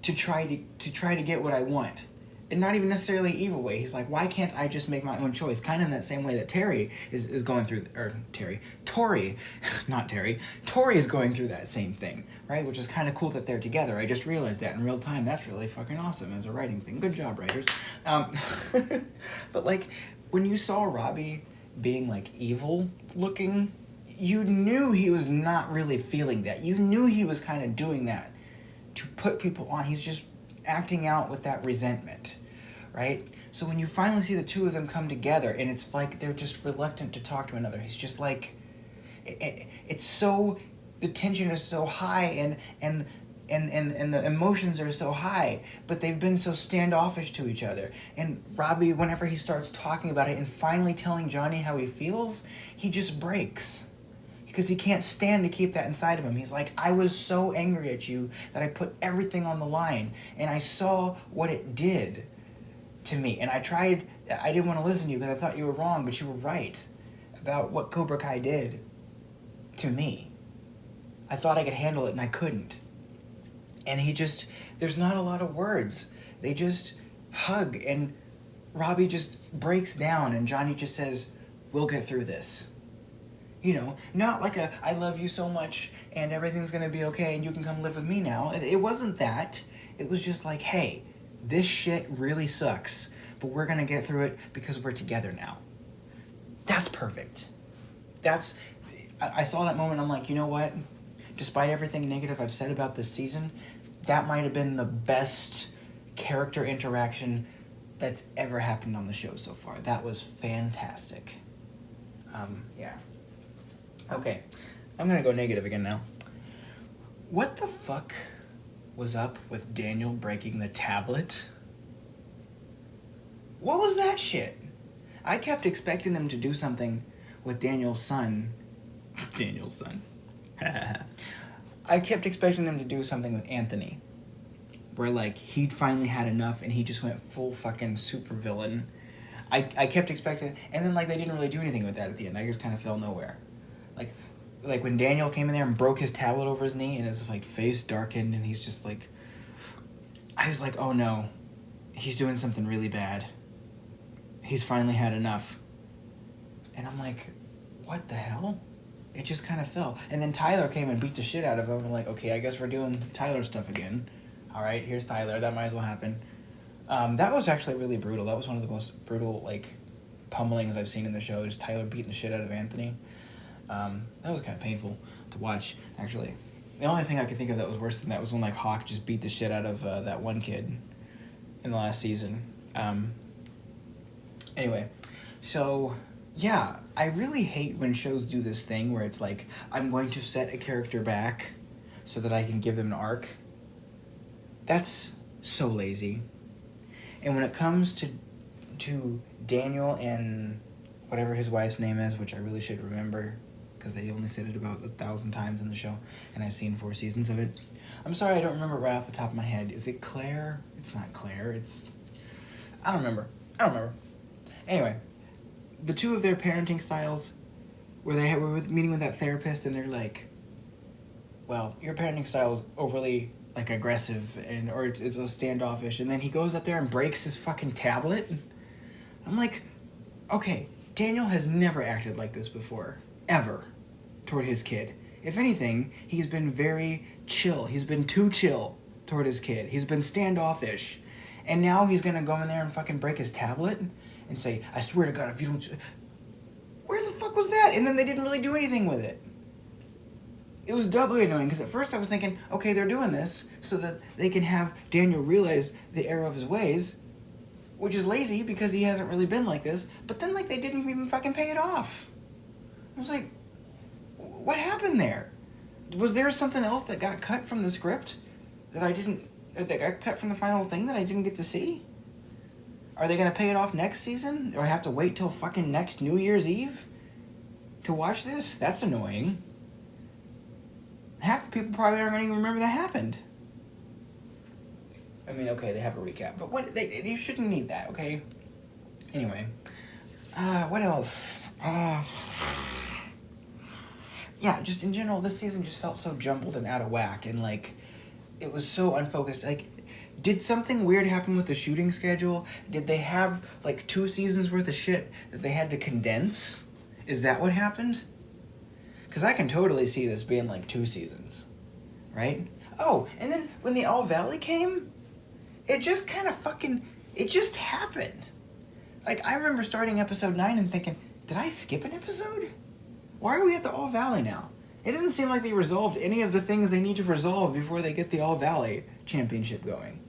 to try to get what I want, and not even necessarily an evil way. He's like, why can't I just make my own choice? Kind of in that same way that Tori is going through that same thing, right? Which is kind of cool that they're together. I just realized that in real time. That's really fucking awesome as a writing thing. Good job, writers. But like, when you saw Robbie being like evil looking, you knew he was not really feeling that. You knew he was kind of doing that to put people on. He's just acting out with that resentment, right? So when you finally see the two of them come together, and it's like they're just reluctant to talk to another, he's just like, it's so, the tension is so high, and the emotions are so high, but they've been so standoffish to each other. And Robbie, whenever he starts talking about it and finally telling Johnny how he feels, he just breaks. Because he can't stand to keep that inside of him. He's like, I was so angry at you that I put everything on the line, and I saw what it did to me. And I didn't want to listen to you because I thought you were wrong, but you were right about what Cobra Kai did to me. I thought I could handle it, and I couldn't. And there's not a lot of words. They just hug, and Robbie just breaks down, and Johnny just says, we'll get through this. You know, not like I love you so much and everything's gonna be okay and you can come live with me now. It wasn't that. It was just like, hey, this shit really sucks, but we're gonna get through it because we're together now. That's perfect. I saw that moment, I'm like, you know what? Despite everything negative I've said about this season, that might have been the best character interaction that's ever happened on the show so far. That was fantastic. Yeah. Okay, I'm gonna go negative again now. What the fuck was up with Daniel breaking the tablet? What was that shit? I kept expecting them to do something with Daniel's son. I kept expecting them to do something with Anthony, where like he'd finally had enough and he just went full fucking super villain. I kept expecting, and then like they didn't really do anything with that at the end. I just kind of fell nowhere. Like when Daniel came in there and broke his tablet over his knee and his like face darkened and he's just like, I was like, oh no, he's doing something really bad. He's finally had enough. And I'm like, what the hell? It just kind of fell. And then Tyler came and beat the shit out of him. I'm like, okay, I guess we're doing Tyler stuff again. All right, here's Tyler. That might as well happen. That was actually really brutal. That was one of the most brutal like pummelings I've seen in the show. Is Tyler beating the shit out of Anthony. That was kind of painful to watch, actually. The only thing I could think of that was worse than that was when like Hawk just beat the shit out of that one kid in the last season. Anyway, so yeah, I really hate when shows do this thing where it's like, I'm going to set a character back so that I can give them an arc. That's so lazy. And when it comes to Daniel and whatever his wife's name is, which I really should remember, because they only said it about 1,000 times in the show, and I've seen 4 seasons of it. I'm sorry, I don't remember right off the top of my head. Is it Claire? It's not Claire. I don't remember. Anyway, the two of their parenting styles, where they were meeting with that therapist, and they're like, well, your parenting style is overly like aggressive, or it's a standoffish, and then he goes up there and breaks his fucking tablet. I'm like, okay, Daniel has never acted like this before, ever, toward his kid. If anything, he's been very chill. He's been too chill toward his kid. He's been standoffish. And now he's gonna go in there and fucking break his tablet and say, I swear to God, if you don't... Where the fuck was that? And then they didn't really do anything with it. It was doubly annoying, because at first I was thinking, okay, they're doing this so that they can have Daniel realize the error of his ways, which is lazy because he hasn't really been like this, but then like they didn't even fucking pay it off. I was like, what happened there? Was there something else that got cut from the script that got cut from the final thing that I didn't get to see? Are they gonna pay it off next season? Or I have to wait till fucking next New Year's Eve to watch this? That's annoying. Half the people probably aren't gonna even remember that happened. I mean, okay, they have a recap, but you shouldn't need that, okay? Anyway, what else? Yeah, just in general, this season just felt so jumbled and out of whack, and like, it was so unfocused. Like, did something weird happen with the shooting schedule? Did they have like 2 seasons worth of shit that they had to condense? Is that what happened? Because I can totally see this being like 2 seasons, right? Oh, and then when the All Valley came, it just kind of it just happened. Like, I remember starting episode 9 and thinking, did I skip an episode? Why are we at the All Valley now? It doesn't seem like they resolved any of the things they need to resolve before they get the All Valley championship going.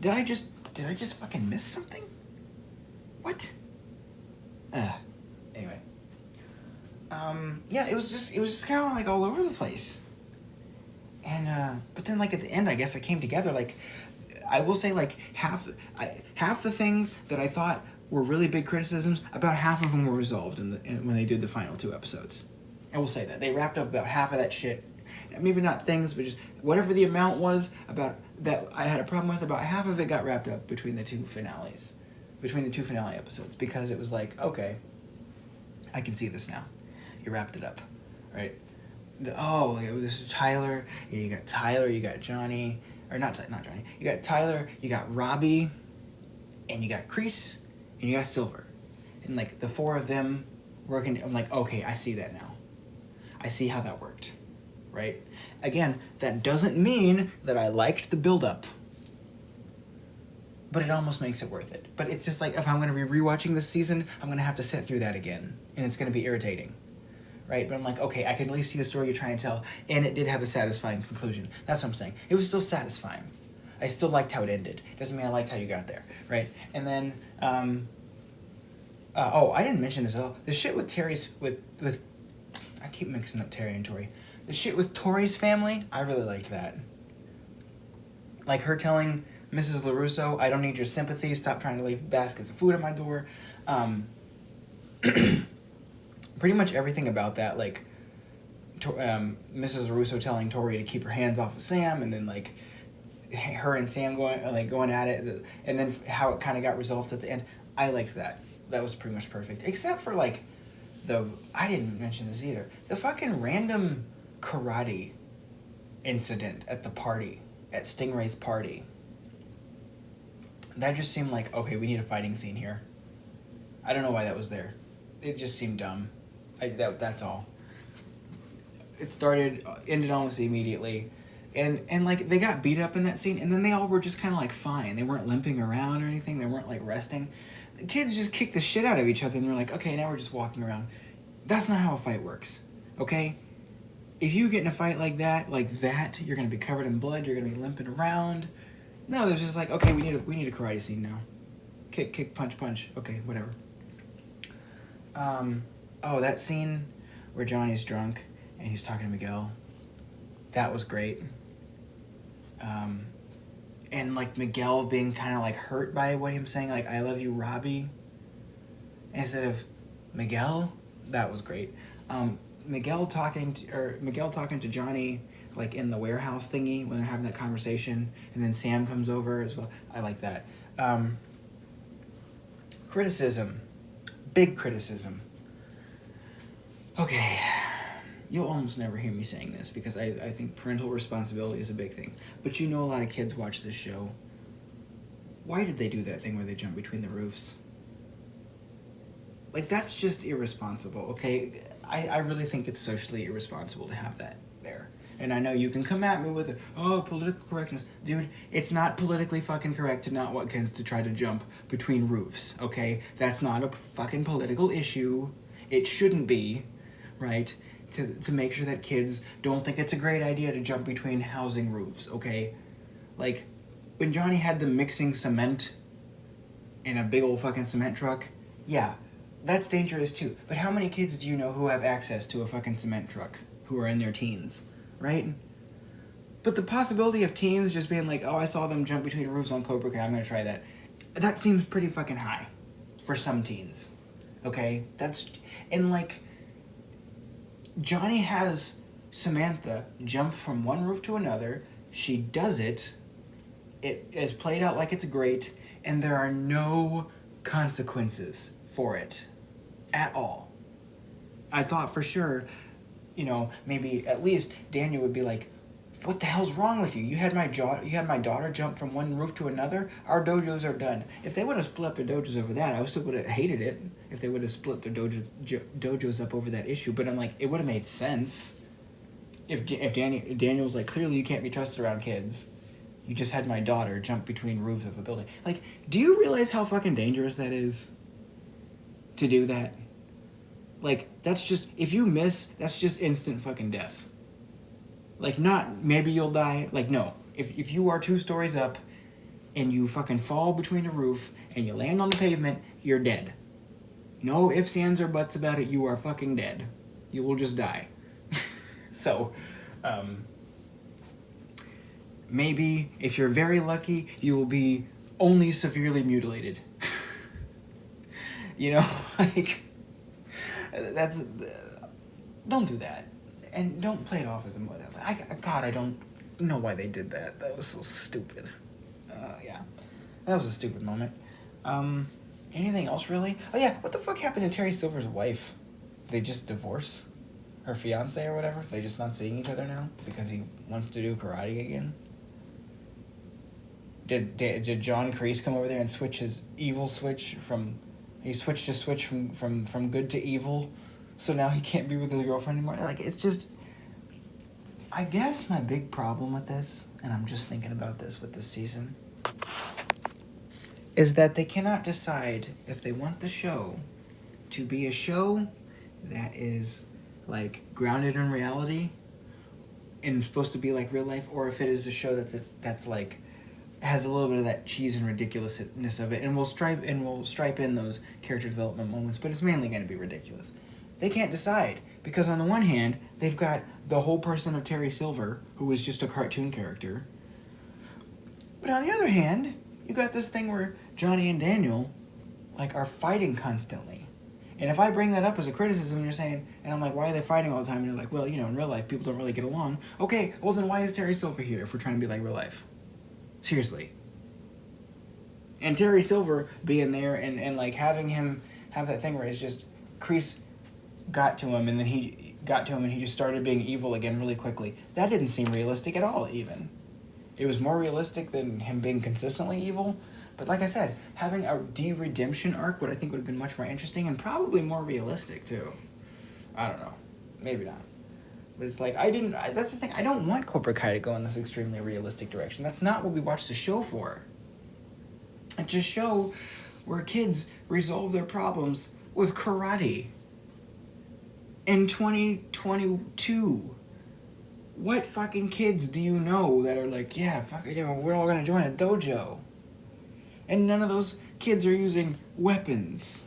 Did I just fucking miss something? What? Anyway. Yeah, it was just kind of like all over the place. And, but then like at the end, I guess it came together. Like, I will say like half the things that I thought were really big criticisms, about half of them were resolved when they did the final 2 episodes. I will say that. They wrapped up about half of that shit. Maybe not things, but just whatever the amount was about that I had a problem with, about half of it got wrapped up between the 2 finales. Between the 2 finale episodes. Because it was like, okay, I can see this now. You wrapped it up, right? This is Tyler. Yeah, you got Tyler, you got Johnny. Or not Johnny. You got Tyler, you got Robbie, and you got Kreese, and you got Silver. And like the 4 of them working, I'm like, okay, I see that now. I see how that worked, right? Again, that doesn't mean that I liked the build-up, but it almost makes it worth it. But it's just like, if I'm going to be rewatching this season, I'm going to have to sit through that again, and it's going to be irritating, right? But I'm like, okay, I can at least see the story you're trying to tell, and it did have a satisfying conclusion. That's what I'm saying. It was still satisfying. I still liked how it ended. Doesn't mean I liked how you got there, right? And then, I didn't mention this at all. The shit with Terry's, with I keep mixing up Terry and Tori. The shit with Tori's family, I really liked that. Like her telling Mrs. LaRusso, I don't need your sympathy, stop trying to leave baskets of food at my door. Pretty much everything about that, like Mrs. LaRusso telling Tori to keep her hands off of Sam, and then like her and Sam going at it, and then how it kind of got resolved at the end. I liked that. That was pretty much perfect. Except for like I didn't mention this either. The fucking random karate incident at the party, at Stingray's party. That just seemed like, okay, we need a fighting scene here. I don't know why that was there. It just seemed dumb. That's all. It ended almost immediately. And like, they got beat up in that scene, and then they all were just kind of like fine. They weren't limping around or anything. They weren't like resting. The kids just kicked the shit out of each other, and they're like, okay, now we're just walking around. That's not how a fight works, okay? If you get in a fight like that, you're gonna be covered in blood. You're gonna be limping around. No, there's just like, okay, we need a karate scene now. Kick, punch. Okay, whatever. That scene where Johnny's drunk and he's talking to Miguel. That was great. And like Miguel being kind of like hurt by what him saying, like, I love you, Robbie, instead of Miguel. That was great. Miguel talking to Johnny like in the warehouse thingy when they're having that conversation, and then Sam comes over as well. I like that. Criticism. Big criticism. Okay, you'll almost never hear me saying this because I think parental responsibility is a big thing. But you know a lot of kids watch this show. Why did they do that thing where they jump between the roofs? Like, that's just irresponsible, okay? I really think it's socially irresponsible to have that there. And I know you can come at me with, political correctness. Dude, it's not politically fucking correct to not want kids to try to jump between roofs, okay? That's not a fucking political issue. It shouldn't be, right? To make sure that kids don't think it's a great idea to jump between housing roofs, okay? Like, when Johnny had them mixing cement in a big old fucking cement truck, yeah, that's dangerous too. But how many kids do you know who have access to a fucking cement truck who are in their teens, right? But the possibility of teens just being like, I saw them jump between roofs on Cobra Kai, I'm gonna try that. That seems pretty fucking high for some teens, okay? And like, Johnny has Samantha jump from one roof to another. She does it. It is played out like it's great, and there are no consequences for it at all. I thought for sure, maybe at least Daniel would be like, what the hell's wrong with you? You had my daughter jump from one roof to another? Our dojos are done. If they would have split up their dojos over that, I still would have hated it if they would have split their dojos up over that issue. But I'm like, it would have made sense if Daniel's like, clearly you can't be trusted around kids. You just had my daughter jump between roofs of a building. Like, do you realize how fucking dangerous that is? To do that? Like, that's just, if you miss, that's just instant fucking death. Like, not, maybe you'll die. Like, no. If you are 2 stories up and you fucking fall between a roof and you land on the pavement, you're dead. No ifs, ands, or buts about it. You are fucking dead. You will just die. So, maybe, if you're very lucky, you will be only severely mutilated. Like, don't do that. And don't play it off as a mother. God, I don't know why they did that. That was so stupid. Yeah. That was a stupid moment. Anything else, really? Oh, yeah. What the fuck happened to Terry Silver's wife? They just divorce? Her fiance or whatever? They just not seeing each other now? Because he wants to do karate again? Did John Kreese come over there and switch his evil switch from... He switched his switch from good to evil, so now he can't be with his girlfriend anymore. Like, it's just... I guess my big problem with this, and I'm just thinking about this with this season, is that they cannot decide if they want the show to be a show that is, like, grounded in reality and supposed to be like real life, or if it is a show that's like... has a little bit of that cheese and ridiculousness of it, and we'll stripe in those character development moments, but it's mainly going to be ridiculous. They can't decide, because on the one hand, they've got the whole person of Terry Silver, who is just a cartoon character, but on the other hand, you got this thing where Johnny and Daniel, like, are fighting constantly. And if I bring that up as a criticism, you're saying, and I'm like, why are they fighting all the time? And you're like, well, in real life, people don't really get along. Okay, well then why is Terry Silver here if we're trying to be like real life? Seriously. And Terry Silver being there and like having him have that thing where it's just Kreese got to him and then he just started being evil again really quickly. That didn't seem realistic at all, even. It was more realistic than him being consistently evil. But like I said, having a de-redemption arc would I think would have been much more interesting and probably more realistic too. I don't know. Maybe not. But it's like, that's the thing, I don't want Cobra Kai to go in this extremely realistic direction. That's not what we watched the show for. It's a show where kids resolve their problems with karate. In 2022. What fucking kids do you know that are like, yeah, we're all gonna join a dojo? And none of those kids are using weapons.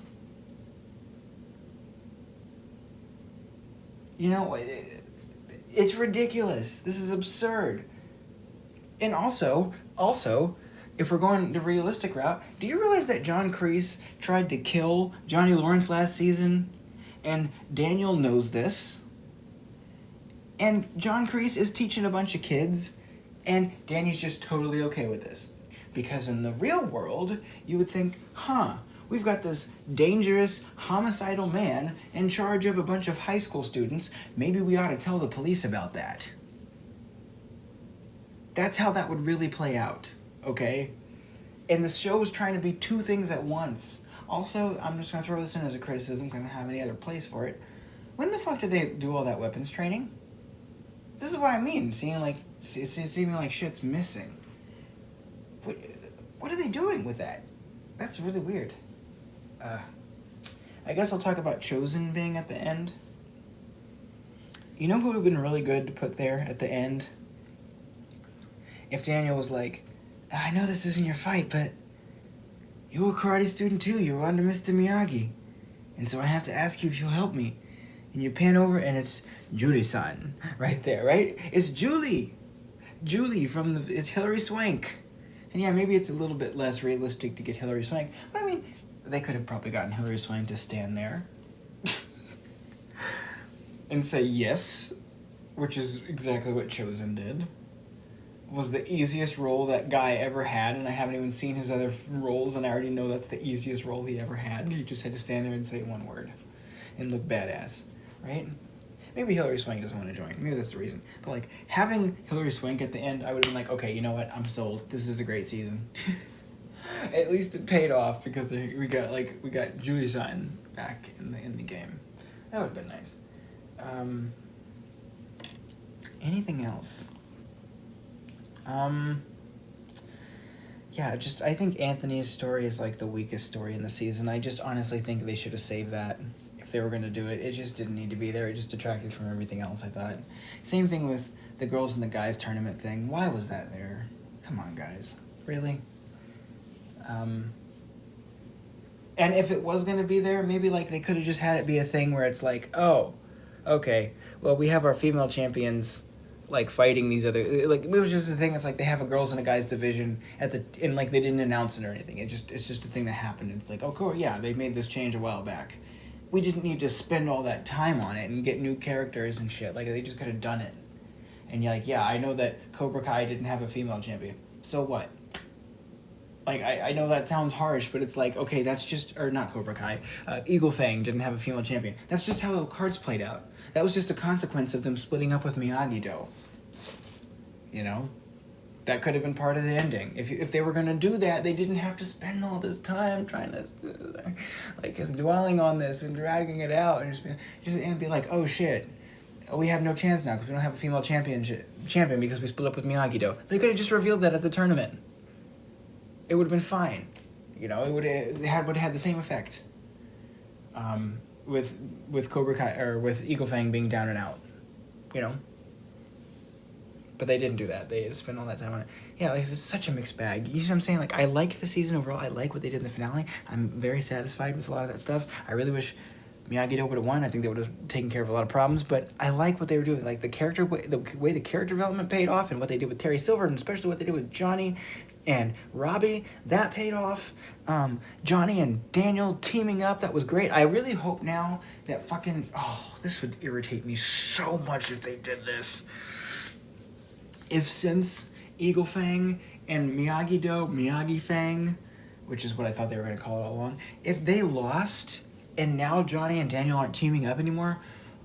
It's ridiculous. This is absurd. And also, if we're going the realistic route, do you realize that John Kreese tried to kill Johnny Lawrence last season? And Daniel knows this. And John Kreese is teaching a bunch of kids, and Danny's just totally okay with this. Because in the real world, you would think, We've got this dangerous, homicidal man in charge of a bunch of high school students. Maybe we ought to tell the police about that. That's how that would really play out, okay? And the show's trying to be two things at once. Also, I'm just going to throw this in as a criticism, because I don't have any other place for it. When the fuck did they do all that weapons training? This is what I mean, seeming like shit's missing. What are they doing with that? That's really weird. I guess I'll talk about Chosen being at the end. You know who would have been really good to put there at the end? If Daniel was like, I know this isn't your fight, but you were a karate student too. You were under Mr. Miyagi. And so I have to ask you if you'll help me. And you pan over and it's Julie-san right there, right? It's Julie. Julie it's Hilary Swank. And yeah, maybe it's a little bit less realistic to get Hilary Swank. But I mean, they could have probably gotten Hilary Swank to stand there. And say yes, which is exactly what Chosen did. Was the easiest role that guy ever had, and I haven't even seen his other roles, and I already know that's the easiest role he ever had. He just had to stand there and say one word and look badass, right? Maybe Hilary Swank doesn't want to join. Maybe that's the reason. But like having Hilary Swank at the end, I would have been like, okay, you know what? I'm sold. This is a great season. At least it paid off because we got Julie-san back in the game. That would have been nice. Anything else? Yeah, I think Anthony's story is like the weakest story in the season. I just honestly think they should have saved that if they were going to do it. It just didn't need to be there. It just detracted from everything else, I thought. Same thing with the girls and the guys tournament thing. Why was that there? Come on, guys. Really? And if it was going to be there, maybe like they could have just had it be a thing where it's like, oh, okay, well, we have our female champions like fighting these other, like it was just a thing. It's like they have a girls and a guys division and like they didn't announce it or anything. It's just a thing that happened. It's like, oh cool, yeah, they made this change a while back. We didn't need to spend all that time on it and get new characters and shit. Like they just could have done it. And you're like, yeah, I know that Cobra Kai didn't have a female champion. So what? Like, I know that sounds harsh, but it's like, okay, that's just, or not Cobra Kai, Eagle Fang didn't have a female champion. That's just how the cards played out. That was just a consequence of them splitting up with Miyagi-Do. You know? That could have been part of the ending. If they were going to do that, they didn't have to spend all this time trying to, like, dwelling on this and dragging it out and just be like, oh shit, we have no chance now because we don't have a female champion because we split up with Miyagi-Do. They could have just revealed that at the tournament. It would have been fine. You know, it would have had the same effect. With Cobra Kai, or with Eagle Fang being down and out. You know? But they didn't do that. They just spent all that time on it. Yeah, like, it's such a mixed bag. You know what I'm saying? Like, I liked the season overall. I like what they did in the finale. I'm very satisfied with a lot of that stuff. I really wish Miyagi-Do would have won. I think they would have taken care of a lot of problems. But I like what they were doing. Like, the way the character development paid off, and what they did with Terry Silver, and especially what they did with Johnny and Robbie, that paid off. Johnny and Daniel teaming up, that was great. I really hope now that this would irritate me so much if they did this. If since Eagle Fang and Miyagi Fang, which is what I thought they were going to call it all along, if they lost and now Johnny and Daniel aren't teaming up anymore,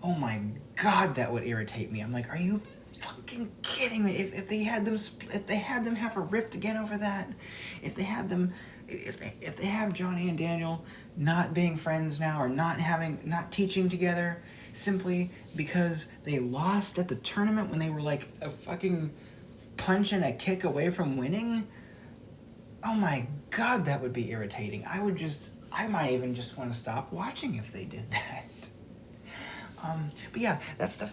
oh my god, that would irritate me. I'm like, are you fucking kidding me? If they had them have a rift again over that, if they have Johnny and Daniel not being friends now, or not teaching together simply because they lost at the tournament when they were like a fucking punch and a kick away from winning, oh my god, that would be irritating. I might even just want to stop watching if they did that. But yeah, that stuff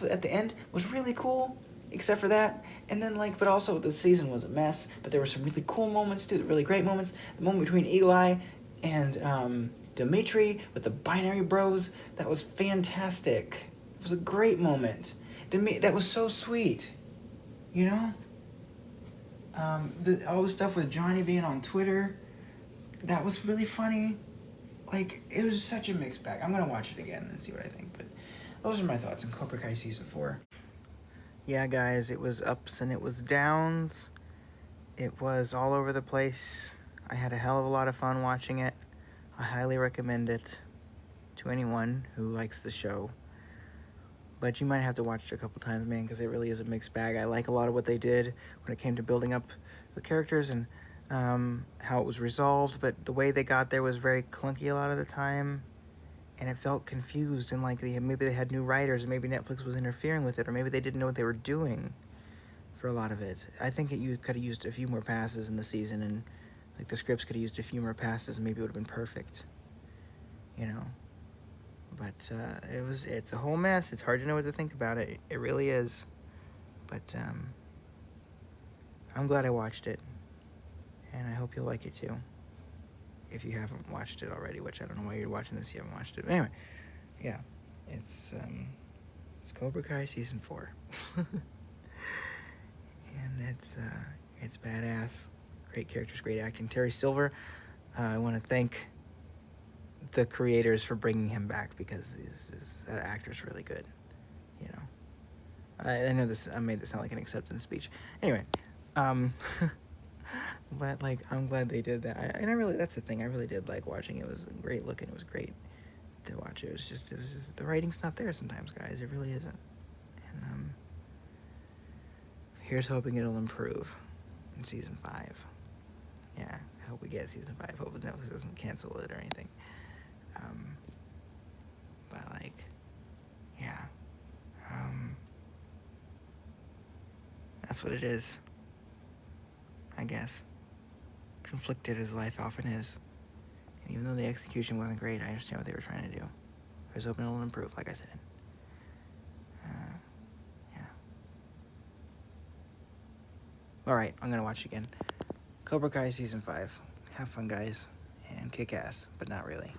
at the end was really cool, except for that. And then but also the season was a mess, but there were some really cool moments too, really great moments. The moment between Eli and Dimitri with the Binary Bros, that was fantastic. It was a great moment. That was so sweet, you know? All the stuff with Johnny being on Twitter, that was really funny. Like, it was such a mixed bag. I'm gonna watch it again and see what I think, but those are my thoughts on Cobra Kai Season 4. Yeah, guys, it was ups and it was downs. It was all over the place. I had a hell of a lot of fun watching it. I highly recommend it to anyone who likes the show. But you might have to watch it a couple times, man, because it really is a mixed bag. I like a lot of what they did when it came to building up the characters and how it was resolved, but the way they got there was very clunky a lot of the time, and it felt confused, and like maybe they had new writers, and maybe Netflix was interfering with it, or maybe they didn't know what they were doing for a lot of it. I think you could have used a few more passes in the season, and like the scripts could have used a few more passes, and maybe it would have been perfect, you know. But it's a whole mess. It's hard to know what to think about it. It really is. But I'm glad I watched it, and I hope you'll like it too. If you haven't watched it already, which I don't know why you're watching this, you haven't watched it. But anyway, yeah, it's Cobra Kai season 4, and it's badass. Great characters, great acting. Terry Silver, I want to thank the creators for bringing him back, because that actor's really good, you know. I know this. I made this sound like an acceptance speech. Anyway, but like I'm glad they did that. And I really, that's the thing. I really did like watching it. It was great looking. It was great to watch. It was just the writing's not there sometimes, guys. It really isn't. And here's hoping it'll improve in season 5. Yeah, I hope we get season 5. Hope Netflix doesn't cancel it or anything. But like, yeah, that's what it is, I guess. Conflicted as life often is. And even though the execution wasn't great, I understand what they were trying to do. I was hoping it'll improve, like I said. Yeah. Alright, I'm gonna watch it again. Cobra Kai season 5. Have fun, guys, and kick ass, but not really.